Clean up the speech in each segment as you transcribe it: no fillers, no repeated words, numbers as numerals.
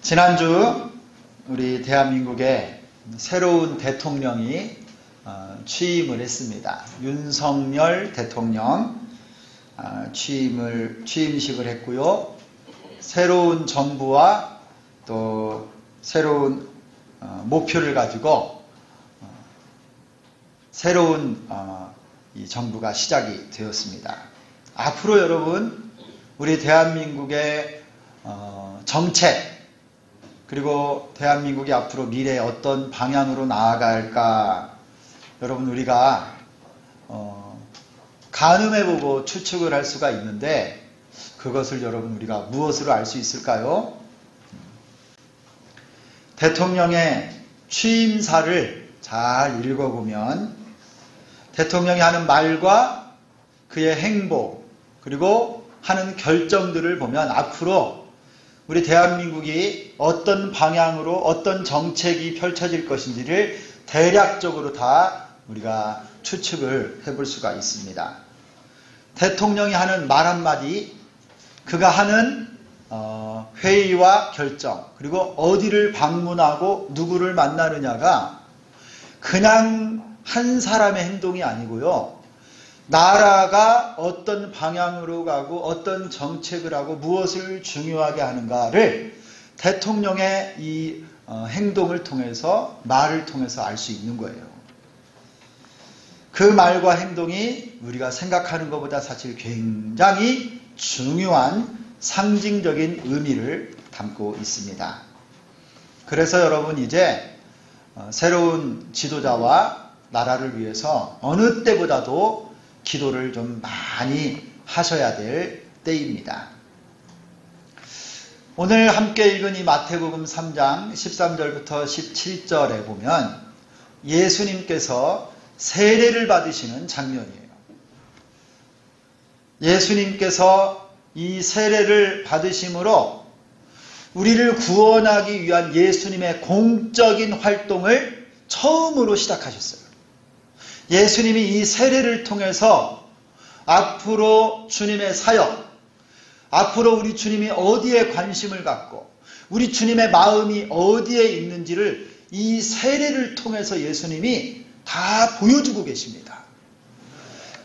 지난주 우리 대한민국에 새로운 대통령이 취임을 했습니다. 윤석열 대통령 취임식을 했고요. 새로운 정부와 또 새로운 목표를 가지고 새로운 이 정부가 시작이 되었습니다. 앞으로 여러분 우리 대한민국의 정책 그리고 대한민국이 앞으로 미래에 어떤 방향으로 나아갈까 여러분 우리가 가늠해보고 추측을 할 수가 있는데 그것을 여러분 우리가 무엇으로 알 수 있을까요? 대통령의 취임사를 잘 읽어보면 대통령이 하는 말과 그의 행보 그리고 하는 결정들을 보면 앞으로 우리 대한민국이 어떤 방향으로 어떤 정책이 펼쳐질 것인지를 대략적으로 다 우리가 추측을 해볼 수가 있습니다. 대통령이 하는 말 한마디, 그가 하는 회의와 결정, 그리고 어디를 방문하고 누구를 만나느냐가 그냥 한 사람의 행동이 아니고요. 나라가 어떤 방향으로 가고 어떤 정책을 하고 무엇을 중요하게 하는가를 대통령의 이 행동을 통해서 말을 통해서 알 수 있는 거예요. 그 말과 행동이 우리가 생각하는 것보다 사실 굉장히 중요한 상징적인 의미를 담고 있습니다. 그래서 여러분 이제 새로운 지도자와 나라를 위해서 어느 때보다도 기도를 좀 많이 하셔야 될 때입니다. 오늘 함께 읽은 이 마태복음 3장 13절부터 17절에 보면 예수님께서 세례를 받으시는 장면이에요. 예수님께서 이 세례를 받으심으로 우리를 구원하기 위한 예수님의 공적인 활동을 처음으로 시작하셨어요. 예수님이 이 세례를 통해서 앞으로 주님의 사역, 앞으로 우리 주님이 어디에 관심을 갖고 우리 주님의 마음이 어디에 있는지를 이 세례를 통해서 예수님이 다 보여주고 계십니다.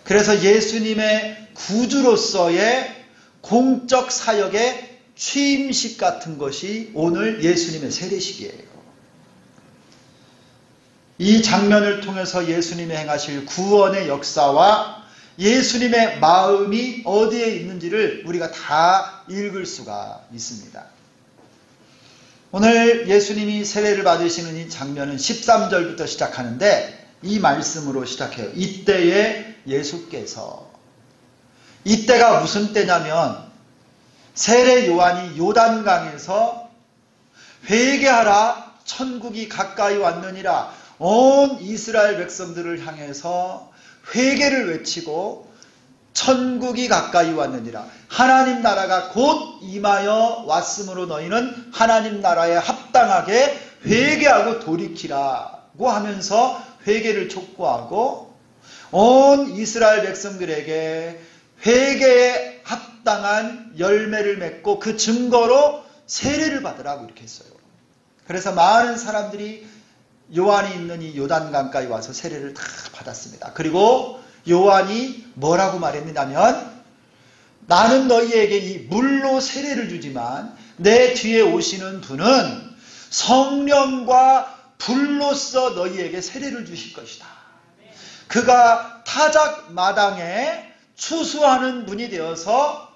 그래서 예수님의 구주로서의 공적 사역의 취임식 같은 것이 오늘 예수님의 세례식이에요. 이 장면을 통해서 예수님이 행하실 구원의 역사와 예수님의 마음이 어디에 있는지를 우리가 다 읽을 수가 있습니다. 오늘 예수님이 세례를 받으시는 이 장면은 13절부터 시작하는데 이 말씀으로 시작해요. 이때에 예수께서, 이때가 무슨 때냐면 세례 요한이 요단강에서 회개하라 천국이 가까이 왔느니라 온 이스라엘 백성들을 향해서 회개를 외치고 천국이 가까이 왔느니라 하나님 나라가 곧 임하여 왔으므로 너희는 하나님 나라에 합당하게 회개하고 돌이키라고 하면서 회개를 촉구하고 온 이스라엘 백성들에게 회개에 합당한 열매를 맺고 그 증거로 세례를 받으라고 이렇게 했어요. 그래서 많은 사람들이 요한이 있는 이 요단강가에 와서 세례를 다 받았습니다. 그리고 요한이 뭐라고 말했느냐면 나는 너희에게 이 물로 세례를 주지만 내 뒤에 오시는 분은 성령과 불로써 너희에게 세례를 주실 것이다. 그가 타작 마당에 추수하는 분이 되어서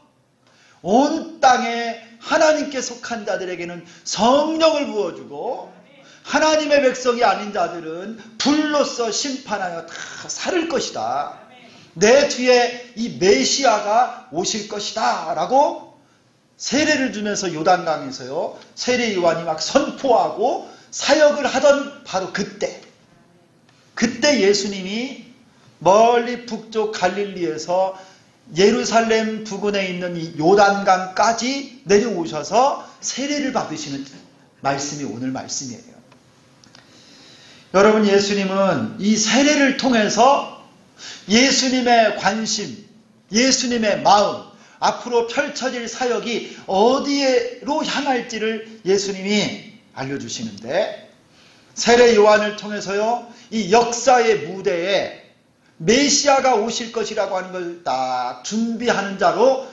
온 땅에 하나님께 속한 자들에게는 성령을 부어주고 하나님의 백성이 아닌 자들은 불로써 심판하여 다 살을 것이다. 내 뒤에 이 메시아가 오실 것이다 라고 세례를 주면서 요단강에서요 세례 요한이 막 선포하고 사역을 하던 바로 그때 예수님이 멀리 북쪽 갈릴리에서 예루살렘 부근에 있는 이 요단강까지 내려오셔서 세례를 받으시는 말씀이 오늘 말씀이에요. 여러분 예수님은 이 세례를 통해서 예수님의 관심, 예수님의 마음, 앞으로 펼쳐질 사역이 어디로 향할지를 예수님이 알려주시는데, 세례 요한을 통해서요, 이 역사의 무대에 메시아가 오실 것이라고 하는 걸 딱 준비하는 자로,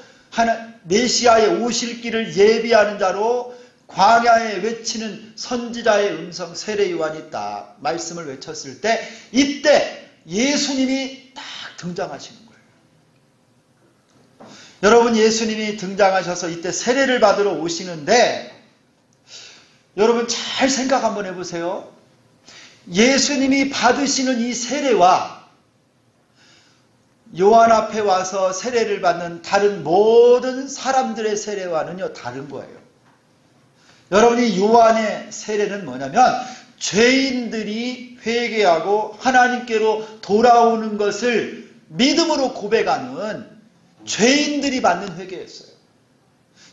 메시아의 오실 길을 예비하는 자로 광야에 외치는 선지자의 음성 세례 요한이 딱 말씀을 외쳤을 때, 이때 예수님이 딱 등장하시는 거예요. 여러분, 예수님이 등장하셔서 이때 세례를 받으러 오시는데, 여러분 잘 생각 한번 해보세요. 예수님이 받으시는 이 세례와 요한 앞에 와서 세례를 받는 다른 모든 사람들의 세례와는요, 다른 거예요. 여러분이 요한의 세례는 뭐냐면, 죄인들이 회개하고 하나님께로 돌아오는 것을 믿음으로 고백하는 죄인들이 받는 회개였어요.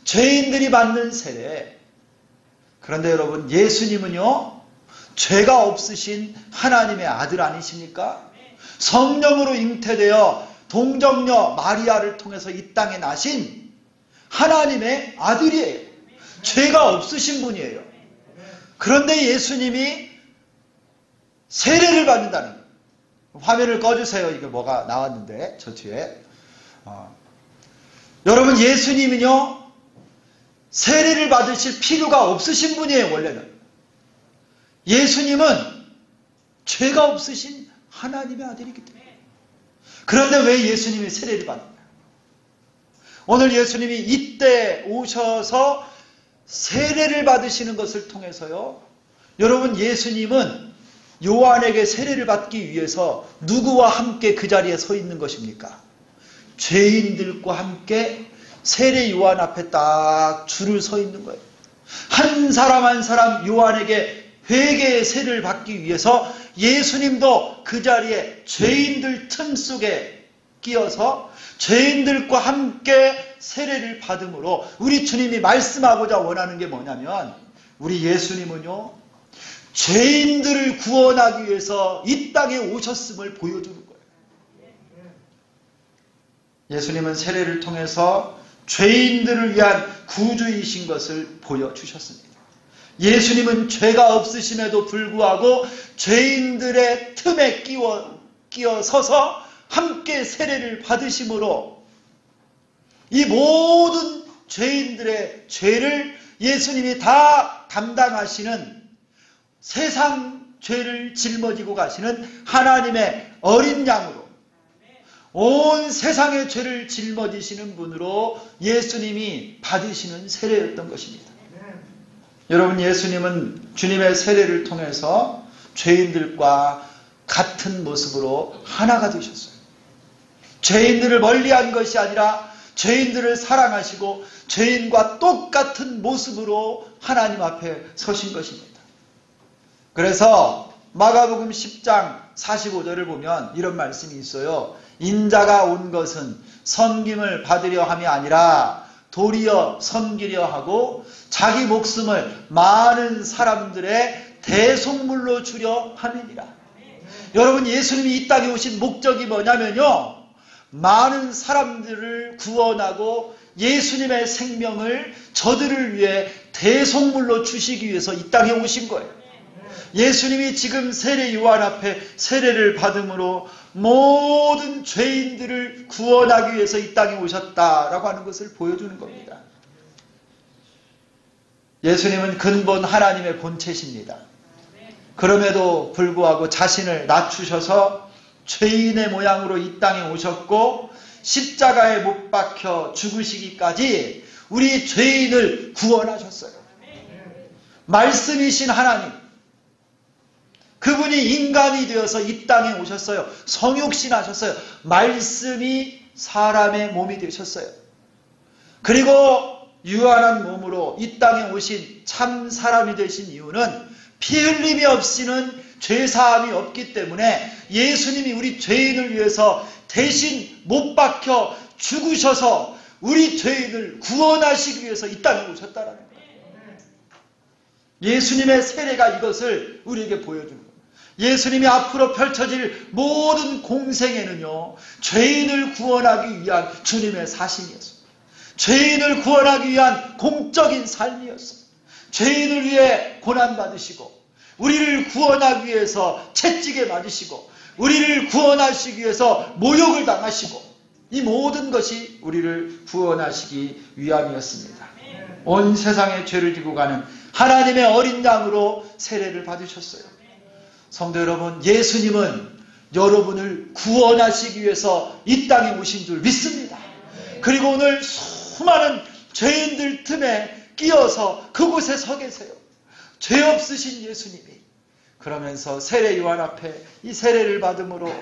죄인들이 받는 세례. 그런데 여러분, 예수님은요, 죄가 없으신 하나님의 아들 아니십니까? 성령으로 잉태되어 동정녀 마리아를 통해서 이 땅에 나신 하나님의 아들이에요. 죄가 없으신 분이에요. 그런데 예수님이 세례를 받는다는 거예요. 화면을 꺼주세요. 이게 뭐가 나왔는데, 저 뒤에. 여러분, 예수님은요, 세례를 받으실 필요가 없으신 분이에요, 원래는. 예수님은 죄가 없으신 하나님의 아들이기 때문에. 그런데 왜 예수님이 세례를 받느냐? 오늘 예수님이 이때 오셔서 세례를 받으시는 것을 통해서요, 여러분, 예수님은 요한에게 세례를 받기 위해서 누구와 함께 그 자리에 서 있는 것입니까? 죄인들과 함께 세례 요한 앞에 딱 줄을 서 있는 거예요. 한 사람 한 사람 요한에게 회개의 세례를 받기 위해서 예수님도 그 자리에 죄인들 틈 속에 끼어서 죄인들과 함께 세례를 받음으로, 우리 주님이 말씀하고자 원하는 게 뭐냐면, 우리 예수님은요, 죄인들을 구원하기 위해서 이 땅에 오셨음을 보여주는 거예요. 예수님은 세례를 통해서 죄인들을 위한 구주이신 것을 보여주셨습니다. 예수님은 죄가 없으심에도 불구하고 죄인들의 틈에 끼어 서서 함께 세례를 받으심으로 이 모든 죄인들의 죄를 예수님이 다 담당하시는, 세상 죄를 짊어지고 가시는 하나님의 어린 양으로, 온 세상의 죄를 짊어지시는 분으로 예수님이 받으시는 세례였던 것입니다. 여러분, 예수님은 주님의 세례를 통해서 죄인들과 같은 모습으로 하나가 되셨어요. 죄인들을 멀리한 것이 아니라 죄인들을 사랑하시고 죄인과 똑같은 모습으로 하나님 앞에 서신 것입니다. 그래서 마가복음 10장 45절을 보면 이런 말씀이 있어요. 인자가 온 것은 섬김을 받으려 함이 아니라 도리어 섬기려 하고 자기 목숨을 많은 사람들의 대속물로 주려 함이니라. 여러분, 예수님이 이 땅에 오신 목적이 뭐냐면요, 많은 사람들을 구원하고 예수님의 생명을 저들을 위해 대속물로 주시기 위해서 이 땅에 오신 거예요. 예수님이 지금 세례 요한 앞에 세례를 받음으로 모든 죄인들을 구원하기 위해서 이 땅에 오셨다라고 하는 것을 보여주는 겁니다. 예수님은 근본 하나님의 본체십니다. 그럼에도 불구하고 자신을 낮추셔서 죄인의 모양으로 이 땅에 오셨고 십자가에 못 박혀 죽으시기까지 우리 죄인을 구원하셨어요. 말씀이신 하나님, 그분이 인간이 되어서 이 땅에 오셨어요. 성육신하셨어요. 말씀이 사람의 몸이 되셨어요. 그리고 유한한 몸으로 이 땅에 오신 참 사람이 되신 이유는 피 흘림이 없이는 죄사함이 없기 때문에 예수님이 우리 죄인을 위해서 대신 못 박혀 죽으셔서 우리 죄인을 구원하시기 위해서 이 땅에 오셨다는 거예요. 예수님의 세례가 이것을 우리에게 보여주는 거예요. 예수님이 앞으로 펼쳐질 모든 공생에는요, 죄인을 구원하기 위한 주님의 사심이었습니다. 죄인을 구원하기 위한 공적인 삶이었어요. 죄인을 위해 고난받으시고 우리를 구원하기 위해서 채찍에 맞으시고 우리를 구원하시기 위해서 모욕을 당하시고 이 모든 것이 우리를 구원하시기 위함이었습니다. 온 세상의 죄를 지고 가는 하나님의 어린 양으로 세례를 받으셨어요. 성도 여러분, 예수님은 여러분을 구원하시기 위해서 이 땅에 오신 줄 믿습니다. 그리고 오늘 수많은 죄인들 틈에 끼어서 그곳에 서 계세요. 죄 없으신 예수님이. 그러면서 세례 요한 앞에 이 세례를 받음으로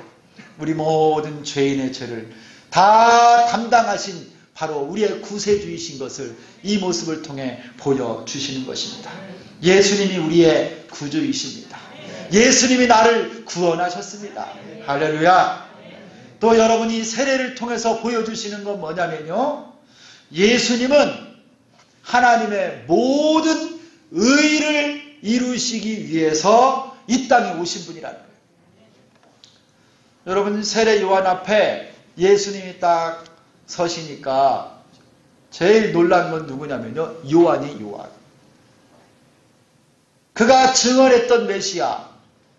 우리 모든 죄인의 죄를 다 담당하신 바로 우리의 구세주이신 것을 이 모습을 통해 보여주시는 것입니다. 예수님이 우리의 구주이십니다. 예수님이 나를 구원하셨습니다. 할렐루야. 또 여러분이 세례를 통해서 보여주시는 건 뭐냐면요, 예수님은 하나님의 모든 의를 이루시기 위해서 이 땅에 오신 분이라는 거예요. 여러분, 세례 요한 앞에 예수님이 딱 서시니까 제일 놀란 건 누구냐면요, 요한. 그가 증언했던 메시아,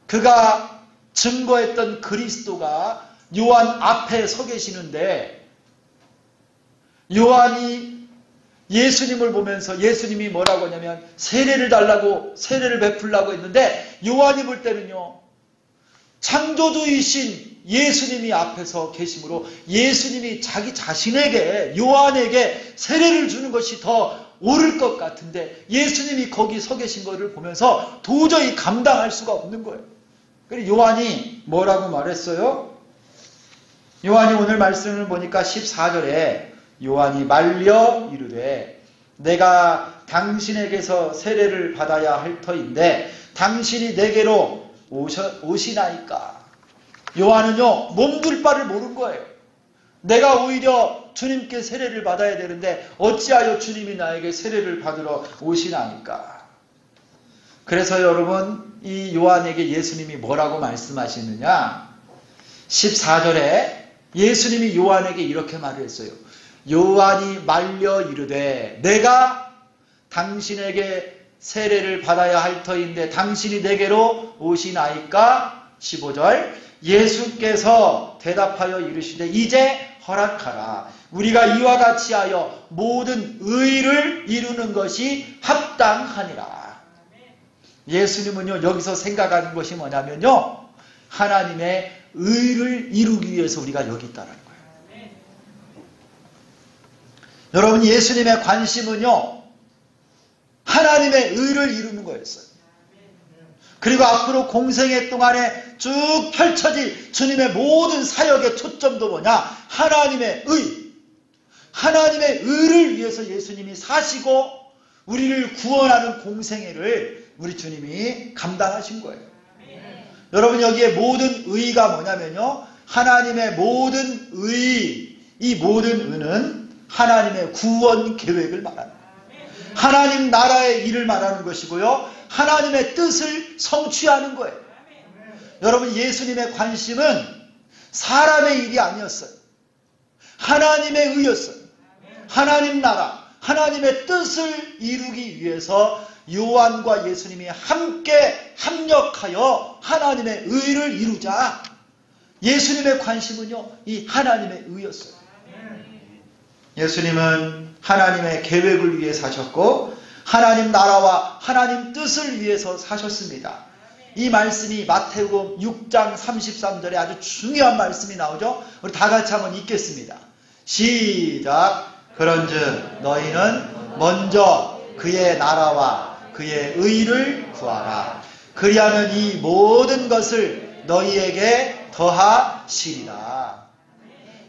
그가 증거했던 그리스도가 요한 앞에 서 계시는데, 요한이 예수님을 보면서 예수님이 뭐라고 하냐면 세례를 달라고, 세례를 베풀라고 했는데, 요한이 볼 때는요, 창조주이신 예수님이 앞에서 계심으로 예수님이 자기 자신에게, 요한에게 세례를 주는 것이 더 옳을 것 같은데 예수님이 거기 서 계신 것을 보면서 도저히 감당할 수가 없는 거예요. 그리고 요한이 뭐라고 말했어요? 요한이 오늘 말씀을 보니까 14절에 요한이 말려 이르되 내가 당신에게서 세례를 받아야 할 터인데 당신이 내게로 오시나이까. 요한은요, 몸둘 바를 모른 거예요. 내가 오히려 주님께 세례를 받아야 되는데 어찌하여 주님이 나에게 세례를 받으러 오시나니까. 그래서 여러분, 이 요한에게 예수님이 뭐라고 말씀하시느냐, 14절에 예수님이 요한에게 이렇게 말을 했어요. 요한이 말려 이르되 내가 당신에게 세례를 받아야 할 터인데 당신이 내게로 오시나이까. 15절, 예수께서 대답하여 이르시되 이제 허락하라. 우리가 이와 같이 하여 모든 의를 이루는 것이 합당하니라. 예수님은요, 여기서 생각하는 것이 뭐냐면요, 하나님의 의를 이루기 위해서 우리가 여기 있다는 거예요. 여러분, 예수님의 관심은요, 하나님의 의를 이루는 거였어요. 그리고 앞으로 공생애 동안에 쭉 펼쳐질 주님의 모든 사역의 초점도 뭐냐? 하나님의 의. 하나님의 의를 위해서 예수님이 사시고 우리를 구원하는 공생애를 우리 주님이 감당하신 거예요. 여러분, 여기에 모든 의가 뭐냐면요, 하나님의 모든 의, 이 모든 의는 하나님의 구원 계획을 말하는 거예요. 하나님 나라의 일을 말하는 것이고요, 하나님의 뜻을 성취하는 거예요. 여러분, 예수님의 관심은 사람의 일이 아니었어요. 하나님의 의였어요. 하나님 나라, 하나님의 뜻을 이루기 위해서 요한과 예수님이 함께 합력하여 하나님의 의를 이루자. 예수님의 관심은요, 이 하나님의 의였어요. 예수님은 하나님의 계획을 위해 사셨고 하나님 나라와 하나님 뜻을 위해서 사셨습니다. 이 말씀이 마태복음 6장 33절에 아주 중요한 말씀이 나오죠. 우리 다 같이 한번 읽겠습니다. 시작. 그런즉 너희는 먼저 그의 나라와 그의 의를 구하라. 그리하면 이 모든 것을 너희에게 더하시리라.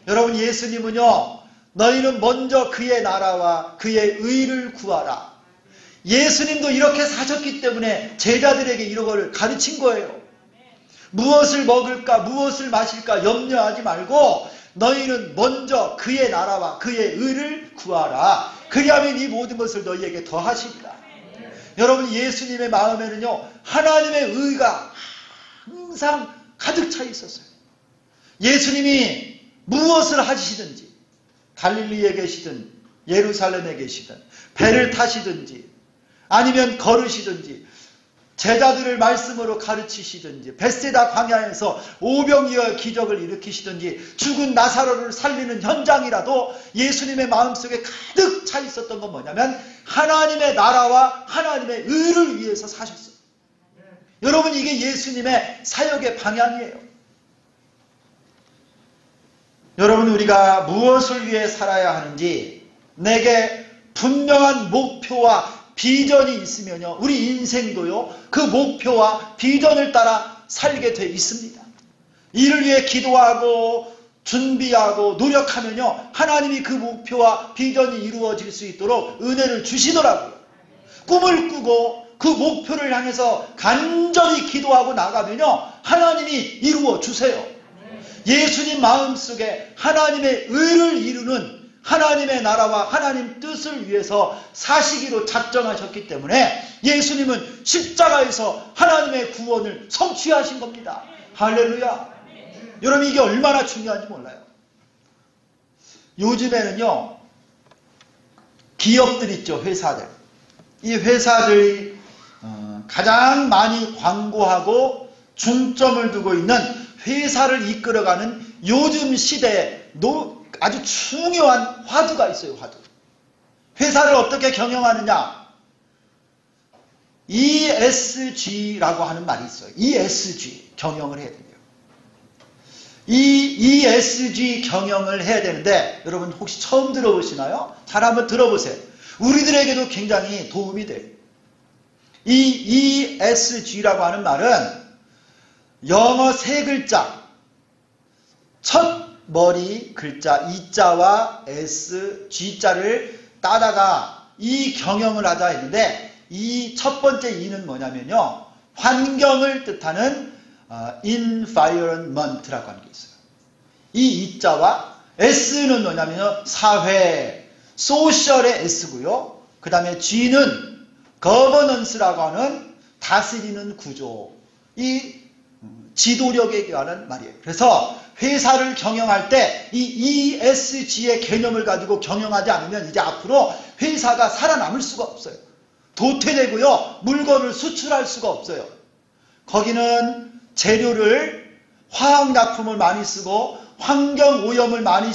여러분, 예수님은요, 너희는 먼저 그의 나라와 그의 의를 구하라. 예수님도 이렇게 사셨기 때문에 제자들에게 이런 걸 가르친 거예요. 무엇을 먹을까, 무엇을 마실까 염려하지 말고 너희는 먼저 그의 나라와 그의 의를 구하라. 그리하면 이 모든 것을 너희에게 더하시리라. 여러분, 예수님의 마음에는요, 하나님의 의가 항상 가득 차 있었어요. 예수님이 무엇을 하시든지, 갈릴리에 계시든 예루살렘에 계시든 배를 타시든지 아니면 걸으시든지 제자들을 말씀으로 가르치시든지 벳세다 광야에서 오병이어 기적을 일으키시든지 죽은 나사로를 살리는 현장이라도 예수님의 마음속에 가득 차 있었던 건 뭐냐면 하나님의 나라와 하나님의 의를 위해서 사셨어요. 여러분, 이게 예수님의 사역의 방향이에요. 여러분, 우리가 무엇을 위해 살아야 하는지 내게 분명한 목표와 비전이 있으면요, 우리 인생도요, 그 목표와 비전을 따라 살게 돼 있습니다. 이를 위해 기도하고 준비하고 노력하면요, 하나님이 그 목표와 비전이 이루어질 수 있도록 은혜를 주시더라고요. 꿈을 꾸고 그 목표를 향해서 간절히 기도하고 나가면요, 하나님이 이루어 주세요. 예수님 마음속에 하나님의 의를 이루는 하나님의 나라와 하나님 뜻을 위해서 사시기로 작정하셨기 때문에 예수님은 십자가에서 하나님의 구원을 성취하신 겁니다. 할렐루야. 여러분, 이게 얼마나 중요한지 몰라요. 요즘에는요, 기업들 있죠, 회사들. 이 회사들이 가장 많이 광고하고 중점을 두고 있는 회사를 이끌어가는 요즘 시대에 아주 중요한 화두가 있어요. 화두. 회사를 어떻게 경영하느냐. ESG라고 하는 말이 있어요. ESG 경영을 해야 돼요. 이 ESG 경영을 해야 되는데 여러분 혹시 처음 들어보시나요? 잘 한번 들어보세요. 우리들에게도 굉장히 도움이 돼요. 이 ESG라고 하는 말은 영어 세 글자, 첫 머리 글자 E자와 S, G자를 따다가 이 경영을 하자 했는데 이 첫 번째 E는 뭐냐면요, 환경을 뜻하는 environment라고 하는 게 있어요. 이 E자와 S는 뭐냐면요, 사회, social의 S고요. 그 다음에 G는 governance라고 하는 다스리는 구조, 이 지도력에 관한 말이에요. 그래서 회사를 경영할 때 이 ESG의 개념을 가지고 경영하지 않으면 이제 앞으로 회사가 살아남을 수가 없어요. 도태되고요, 물건을 수출할 수가 없어요. 거기는 재료를 화학약품을 많이 쓰고 환경오염을 많이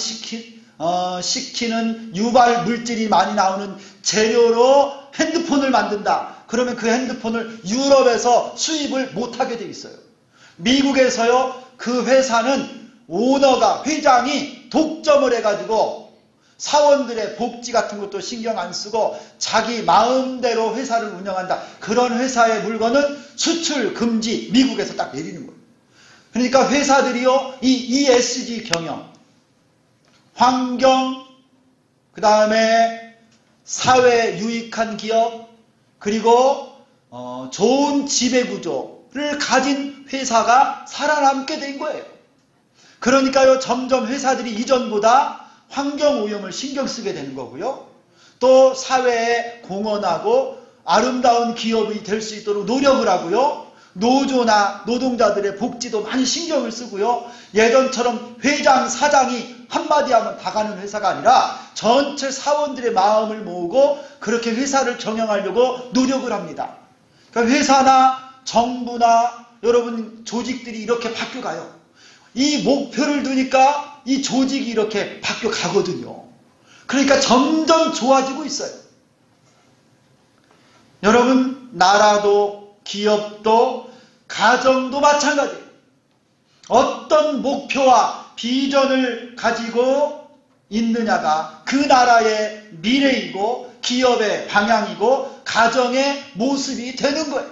시키는 유발 물질이 많이 나오는 재료로 핸드폰을 만든다. 그러면 그 핸드폰을 유럽에서 수입을 못하게 돼 있어요. 미국에서요, 그 회사는 오너가, 회장이 독점을 해가지고 사원들의 복지 같은 것도 신경 안 쓰고 자기 마음대로 회사를 운영한다. 그런 회사의 물건은 수출 금지, 미국에서 딱 내리는 거예요. 그러니까 회사들이요, 이 ESG 경영, 환경, 그 다음에 사회에 유익한 기업, 그리고 좋은 지배구조를 가진 회사가 살아남게 된 거예요. 그러니까요, 점점 회사들이 이전보다 환경오염을 신경 쓰게 되는 거고요. 또 사회에 공헌하고 아름다운 기업이 될 수 있도록 노력을 하고요. 노조나 노동자들의 복지도 많이 신경을 쓰고요. 예전처럼 회장, 사장이 한마디 하면 다 가는 회사가 아니라 전체 사원들의 마음을 모으고 그렇게 회사를 경영하려고 노력을 합니다. 그러니까 회사나 정부나 여러분 조직들이 이렇게 바뀌어가요. 이 목표를 두니까 이 조직이 이렇게 바뀌어가거든요. 그러니까 점점 좋아지고 있어요. 여러분, 나라도 기업도 가정도 마찬가지예요. 어떤 목표와 비전을 가지고 있느냐가 그 나라의 미래이고 기업의 방향이고 가정의 모습이 되는 거예요.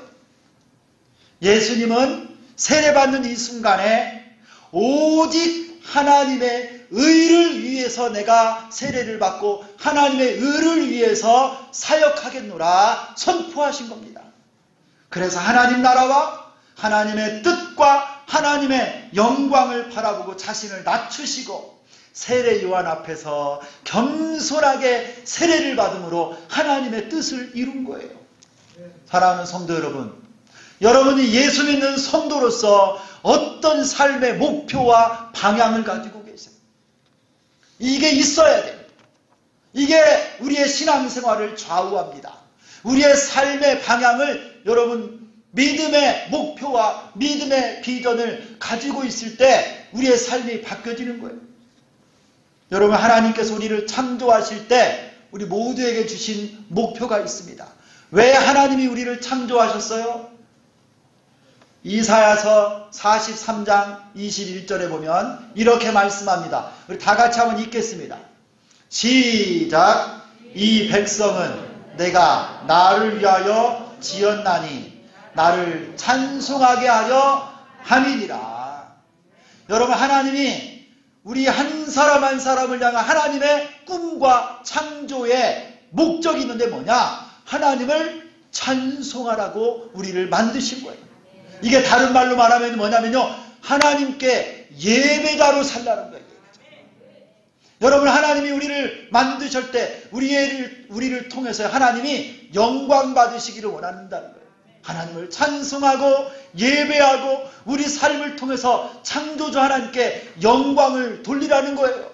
예수님은 세례받는 이 순간에 오직 하나님의 의를 위해서 내가 세례를 받고 하나님의 의를 위해서 사역하겠노라 선포하신 겁니다. 그래서 하나님 나라와 하나님의 뜻과 하나님의 영광을 바라보고 자신을 낮추시고 세례 요한 앞에서 겸손하게 세례를 받음으로 하나님의 뜻을 이룬 거예요. 사랑하는 성도 여러분, 여러분이 예수 믿는 성도로서 어떤 삶의 목표와 방향을 가지고 계세요? 이게 있어야 돼요. 이게 우리의 신앙생활을 좌우합니다. 우리의 삶의 방향을 여러분 믿음의 목표와 믿음의 비전을 가지고 있을 때 우리의 삶이 바뀌어지는 거예요. 여러분 하나님께서 우리를 창조하실 때 우리 모두에게 주신 목표가 있습니다. 왜 하나님이 우리를 창조하셨어요? 이사야서 43장 21절에 보면 이렇게 말씀합니다. 우리 다 같이 한번 읽겠습니다. 시작. 이 백성은 내가 나를 위하여 지었나니 나를 찬송하게 하려 함이니라. 여러분 하나님이 우리 한 사람 한 사람을 향한 하나님의 꿈과 창조의 목적이 있는데 뭐냐? 하나님을 찬송하라고 우리를 만드신 거예요. 이게 다른 말로 말하면 뭐냐면요, 하나님께 예배자로 살라는 거예요. 여러분 하나님이 우리를 만드실 때 우리를 통해서 하나님이 영광 받으시기를 원한다는 거예요. 하나님을 찬송하고 예배하고 우리 삶을 통해서 창조주 하나님께 영광을 돌리라는 거예요.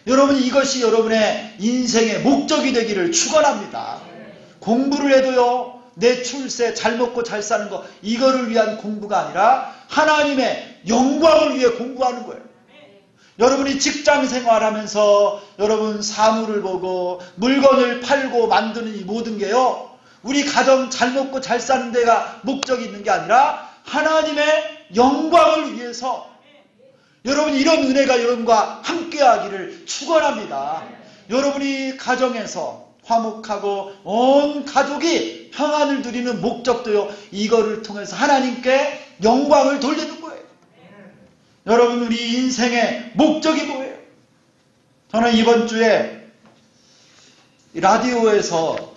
여러분 이것이 여러분의 인생의 목적이 되기를 축원합니다. 공부를 해도요, 내 출세, 잘 먹고 잘 사는 거 이거를 위한 공부가 아니라 하나님의 영광을 위해 공부하는 거예요. 여러분이 직장 생활하면서 여러분 사물을 보고 물건을 팔고 만드는 이 모든 게요, 우리 가정 잘 먹고 잘 사는 데가 목적이 있는 게 아니라 하나님의 영광을 위해서 여러분이 이런 은혜가 여러분과 함께하기를 축원합니다. 여러분이 가정에서 화목하고 온 가족이 평안을 누리는 목적도요, 이거를 통해서 하나님께 영광을 돌리는 거예요. 여러분 우리 인생의 목적이 뭐예요? 저는 이번 주에 라디오에서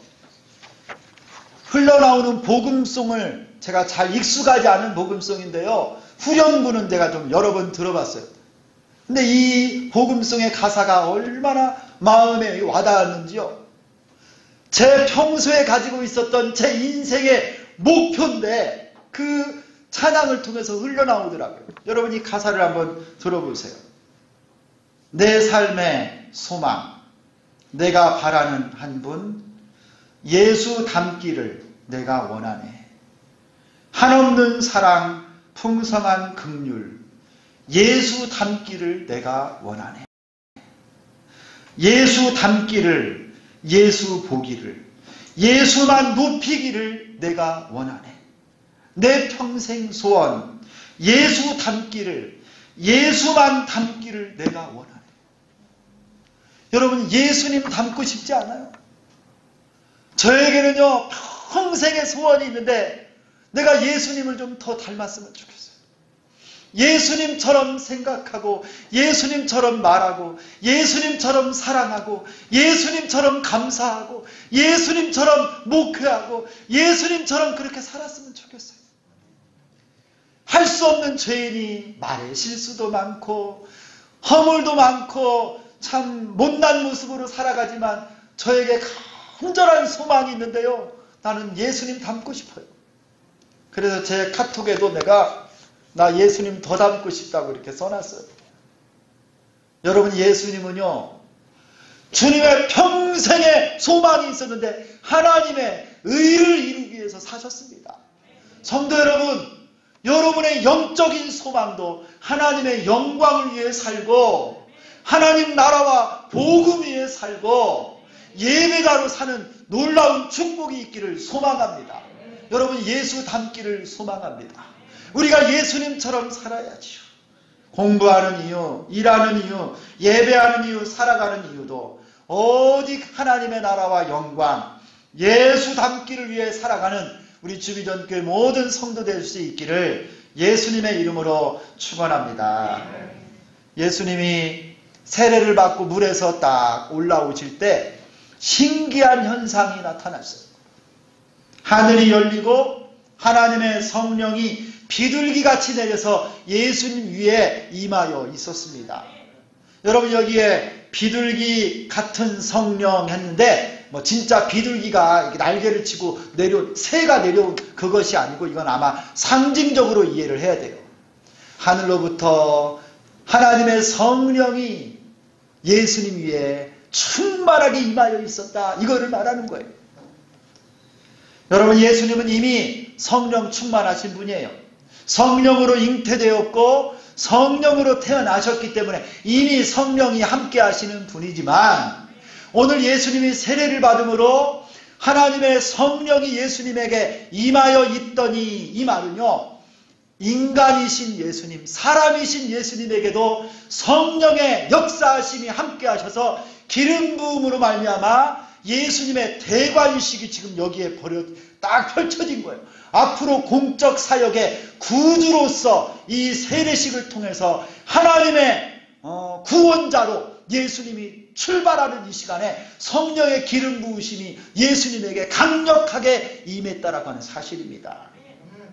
흘러나오는 복음송을 제가 잘 익숙하지 않은 복음송인데요, 후렴구는 제가 좀 여러 번 들어봤어요. 근데 이 복음송의 가사가 얼마나 마음에 와닿았는지요. 제 평소에 가지고 있었던 제 인생의 목표인데 그 찬양을 통해서 흘러나오더라고요. 여러분 이 가사를 한번 들어보세요. 내 삶의 소망, 내가 바라는 한 분, 예수 닮기를 내가 원하네. 한없는 사랑, 풍성한 긍휼, 예수 닮기를 내가 원하네. 예수 닮기를, 예수 보기를, 예수만 높이기를 내가 원하네. 내 평생 소원, 예수 닮기를, 예수만 닮기를 내가 원하네. 여러분 예수님 닮고 싶지 않아요? 저에게는요 평생의 소원이 있는데 내가 예수님을 좀 더 닮았으면 좋겠어요. 예수님처럼 생각하고 예수님처럼 말하고 예수님처럼 사랑하고 예수님처럼 감사하고 예수님처럼 목회하고 예수님처럼 그렇게 살았으면 좋겠어요. 할 수 없는 죄인이 말에 실수도 많고 허물도 많고 참 못난 모습으로 살아가지만 저에게 간절한 소망이 있는데요, 나는 예수님 닮고 싶어요. 그래서 제 카톡에도 내가 나 예수님 더 닮고 싶다고 이렇게 써놨어요. 여러분 예수님은요 주님의 평생의 소망이 있었는데 하나님의 의를 이루기 위해서 사셨습니다. 성도 여러분, 여러분의 영적인 소망도 하나님의 영광을 위해 살고 하나님 나라와 복음 위해 살고 예배자로 사는 놀라운 축복이 있기를 소망합니다. 여러분 예수 닮기를 소망합니다. 우리가 예수님처럼 살아야지요. 공부하는 이유, 일하는 이유, 예배하는 이유, 살아가는 이유도 오직 하나님의 나라와 영광, 예수 닮기를 위해 살아가는 우리 주비전교회 모든 성도 될 수 있기를 예수님의 이름으로 축원합니다. 예수님이 세례를 받고 물에서 딱 올라오실 때 신기한 현상이 나타났어요. 하늘이 열리고 하나님의 성령이 비둘기같이 내려서 예수님 위에 임하여 있었습니다. 여러분 여기에 비둘기 같은 성령 했는데 진짜 비둘기가 날개를 치고 새가 내려온 그것이 아니고 이건 아마 상징적으로 이해를 해야 돼요. 하늘로부터 하나님의 성령이 예수님 위에 충만하게 임하여 있었다. 이거를 말하는 거예요. 여러분, 예수님은 이미 성령 충만하신 분이에요. 성령으로 잉태되었고 성령으로 태어나셨기 때문에 이미 성령이 함께 하시는 분이지만, 오늘 예수님이 세례를 받음으로 하나님의 성령이 예수님에게 임하여 있더니, 이 말은요, 인간이신 예수님, 사람이신 예수님에게도 성령의 역사하심이 함께 하셔서 기름 부음으로 말미암아 예수님의 대관식이 지금 여기에 딱 펼쳐진 거예요. 앞으로 공적 사역의 구주로서 이 세례식을 통해서 하나님의 구원자로 예수님이 출발하는 이 시간에 성령의 기름 부으심이 예수님에게 강력하게 임했다라고 하는 사실입니다.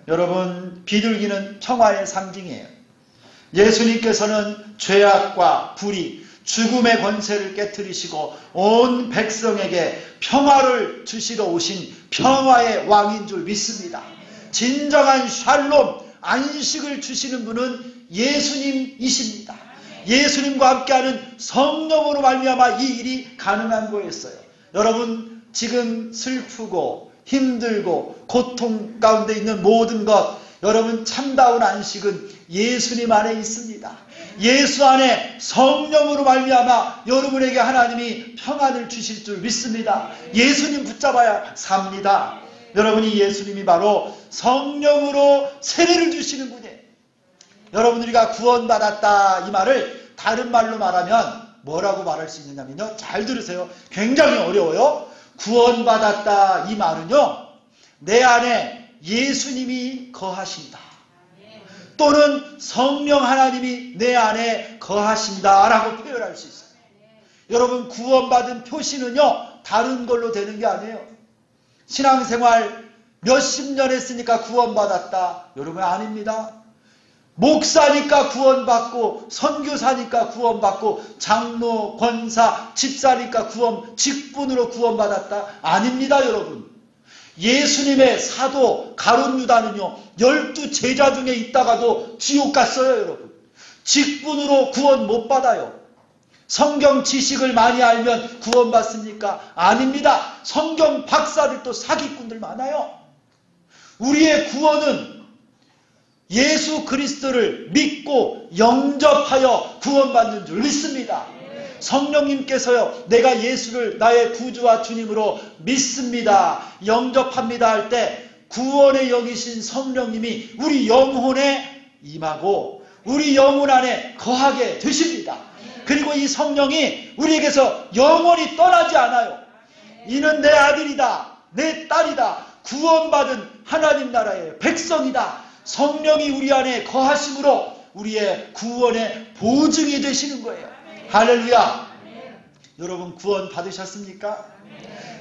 여러분, 비둘기는 평화의 상징이에요. 예수님께서는 죄악과 불의, 죽음의 권세를 깨뜨리시고 온 백성에게 평화를 주시러 오신 평화의 왕인 줄 믿습니다. 진정한 샬롬, 안식을 주시는 분은 예수님이십니다. 예수님과 함께하는 성령으로 말미암아 이 일이 가능한 거였어요. 여러분, 지금 슬프고 힘들고 고통 가운데 있는 모든 것, 여러분, 참다운 안식은 예수님 안에 있습니다. 예수 안에 성령으로 말미암아 여러분에게 하나님이 평안을 주실 줄 믿습니다. 예수님 붙잡아야 삽니다. 여러분이 예수님이 바로 성령으로 세례를 주시는 분이에요. 여러분, 우리가 구원받았다 이 말을 다른 말로 말하면 뭐라고 말할 수 있느냐면요, 잘 들으세요. 굉장히 어려워요. 구원받았다 이 말은요, 내 안에 예수님이 거하신다, 또는 성령 하나님이 내 안에 거하신다 라고 표현할 수 있어요. 여러분, 구원받은 표시는요, 다른 걸로 되는 게 아니에요. 신앙생활 몇십 년 했으니까 구원받았다, 여러분, 아닙니다. 목사니까 구원받고, 선교사니까 구원받고, 장로, 권사, 집사니까 직분으로 구원받았다, 아닙니다. 여러분, 예수님의 사도 가룟 유다는요, 12 제자 중에 있다가도 지옥 갔어요. 여러분, 직분으로 구원 못 받아요. 성경 지식을 많이 알면 구원받습니까? 아닙니다. 성경 박사들도 사기꾼들 많아요. 우리의 구원은 예수 그리스도를 믿고 영접하여 구원받는 줄 믿습니다. 성령님께서요, 내가 예수를 나의 구주와 주님으로 믿습니다, 영접합니다 할 때 구원의 영이신 성령님이 우리 영혼에 임하고 우리 영혼 안에 거하게 되십니다. 그리고 이 성령이 우리에게서 영원히 떠나지 않아요. 이는 내 아들이다, 내 딸이다, 구원받은 하나님 나라의 백성이다. 성령이 우리 안에 거하심으로 우리의 구원의 보증이 되시는 거예요. 할렐루야. 여러분, 구원 받으셨습니까?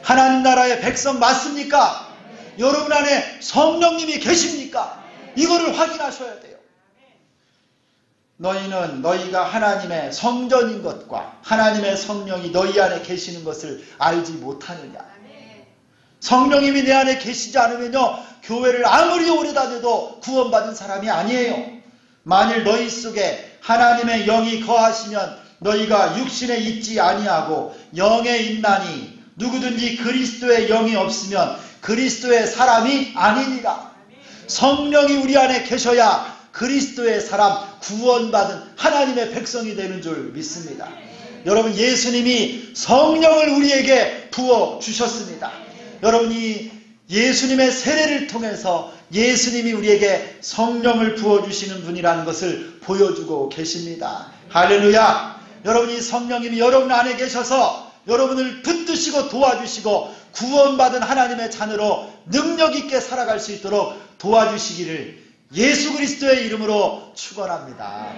하나님 나라의 백성 맞습니까? 여러분 안에 성령님이 계십니까? 이거를 확인하셔야 돼요. 너희는 너희가 하나님의 성전인 것과 하나님의 성령이 너희 안에 계시는 것을 알지 못하느냐. 성령님이 내 안에 계시지 않으면요, 교회를 아무리 오래 다녀도 구원받은 사람이 아니에요. 만일 너희 속에 하나님의 영이 거하시면 너희가 육신에 있지 아니하고 영에 있나니, 누구든지 그리스도의 영이 없으면 그리스도의 사람이 아니니라. 성령이 우리 안에 계셔야 그리스도의 사람, 구원받은 하나님의 백성이 되는 줄 믿습니다. 여러분, 예수님이 성령을 우리에게 부어주셨습니다. 여러분이 예수님의 세례를 통해서 예수님이 우리에게 성령을 부어주시는 분이라는 것을 보여주고 계십니다. 할렐루야. 여러분이 성령님이 여러분 안에 계셔서 여러분을 붙드시고 도와주시고 구원받은 하나님의 자녀로 능력 있게 살아갈 수 있도록 도와주시기를 예수 그리스도의 이름으로 축원합니다.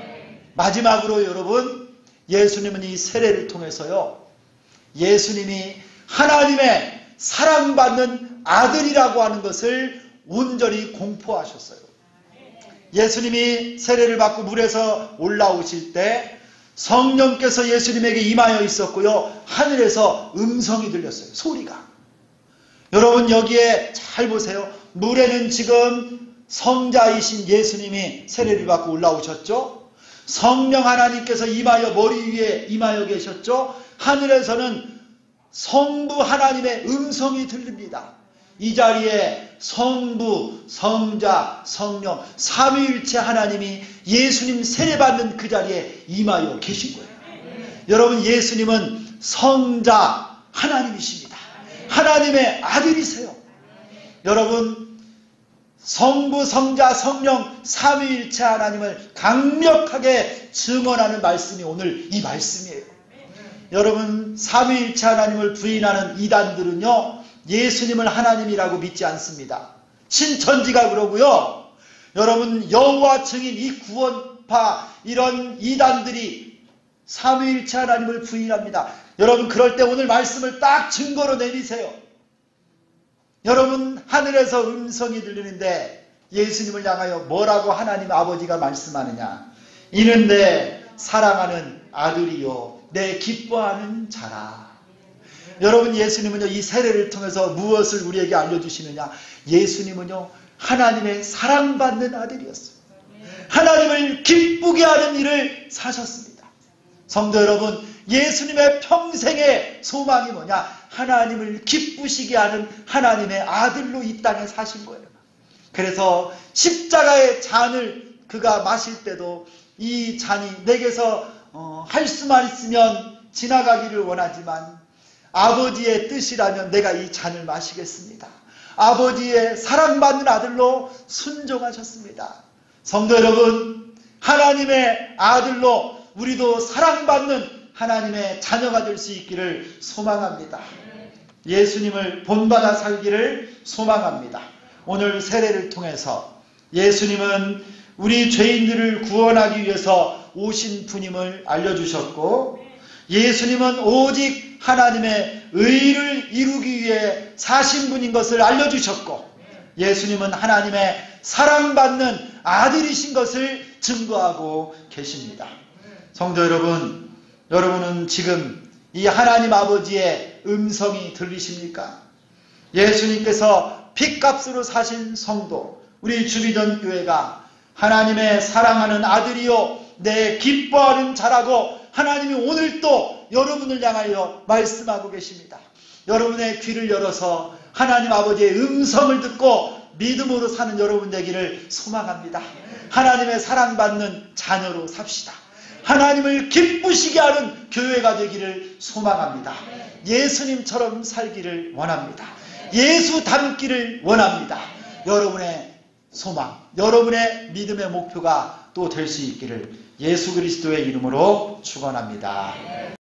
마지막으로 여러분, 예수님은 이 세례를 통해서요, 예수님이 하나님의 사랑받는 아들이라고 하는 것을 온전히 공포하셨어요. 예수님이 세례를 받고 물에서 올라오실 때 성령께서 예수님에게 임하여 있었고요, 하늘에서 음성이 들렸어요. 소리가. 여러분, 여기에 잘 보세요. 물에는 지금 성자이신 예수님이 세례를 받고 올라오셨죠. 성령 하나님께서 임하여 머리 위에 임하여 계셨죠. 하늘에서는 성부 하나님의 음성이 들립니다. 이 자리에 성부, 성자, 성령, 삼위일체 하나님이 예수님 세례받는 그 자리에 임하여 계신 거예요. 여러분, 예수님은 성자 하나님이십니다. 하나님의 아들이세요. 여러분, 성부, 성자, 성령, 삼위일체 하나님을 강력하게 증언하는 말씀이 오늘 이 말씀이에요. 여러분, 삼위일체 하나님을 부인하는 이단들은요, 예수님을 하나님이라고 믿지 않습니다. 신천지가 그러고요. 여러분, 여호와 증인, 이 구원파 이런 이단들이 삼위일체 하나님을 부인합니다. 여러분, 그럴 때 오늘 말씀을 딱 증거로 내리세요. 여러분, 하늘에서 음성이 들리는데 예수님을 향하여 뭐라고 하나님 아버지가 말씀하느냐? 이는 내 사랑하는 아들이요 내 기뻐하는 자라. 여러분, 예수님은요, 이 세례를 통해서 무엇을 우리에게 알려주시느냐? 예수님은요, 하나님의 사랑받는 아들이었어요. 하나님을 기쁘게 하는 일을 사셨습니다. 성도 여러분, 예수님의 평생의 소망이 뭐냐? 하나님을 기쁘시게 하는 하나님의 아들로 이 땅에 사신 거예요. 그래서 십자가의 잔을 그가 마실 때도 이 잔이 내게서 할 수만 있으면 지나가기를 원하지만 아버지의 뜻이라면 내가 이 잔을 마시겠습니다. 아버지의 사랑받는 아들로 순종하셨습니다. 성도 여러분, 하나님의 아들로 우리도 사랑받는 하나님의 자녀가 될 수 있기를 소망합니다. 예수님을 본받아 살기를 소망합니다. 오늘 세례를 통해서 예수님은 우리 죄인들을 구원하기 위해서 오신 분임을 알려주셨고, 예수님은 오직 하나님의 의를 이루기 위해 사신 분인 것을 알려주셨고, 예수님은 하나님의 사랑받는 아들이신 것을 증거하고 계십니다. 성도 여러분, 여러분은 지금 이 하나님 아버지의 음성이 들리십니까? 예수님께서 핏값으로 사신 성도, 우리 주비전 교회가 하나님의 사랑하는 아들이요 내 기뻐하는 자라고 하나님이 오늘 또 여러분을 향하여 말씀하고 계십니다. 여러분의 귀를 열어서 하나님 아버지의 음성을 듣고 믿음으로 사는 여러분 되기를 소망합니다. 하나님의 사랑받는 자녀로 삽시다. 하나님을 기쁘시게 하는 교회가 되기를 소망합니다. 예수님처럼 살기를 원합니다. 예수 닮기를 원합니다. 여러분의 소망, 여러분의 믿음의 목표가 또 될 수 있기를 예수 그리스도의 이름으로 축원합니다.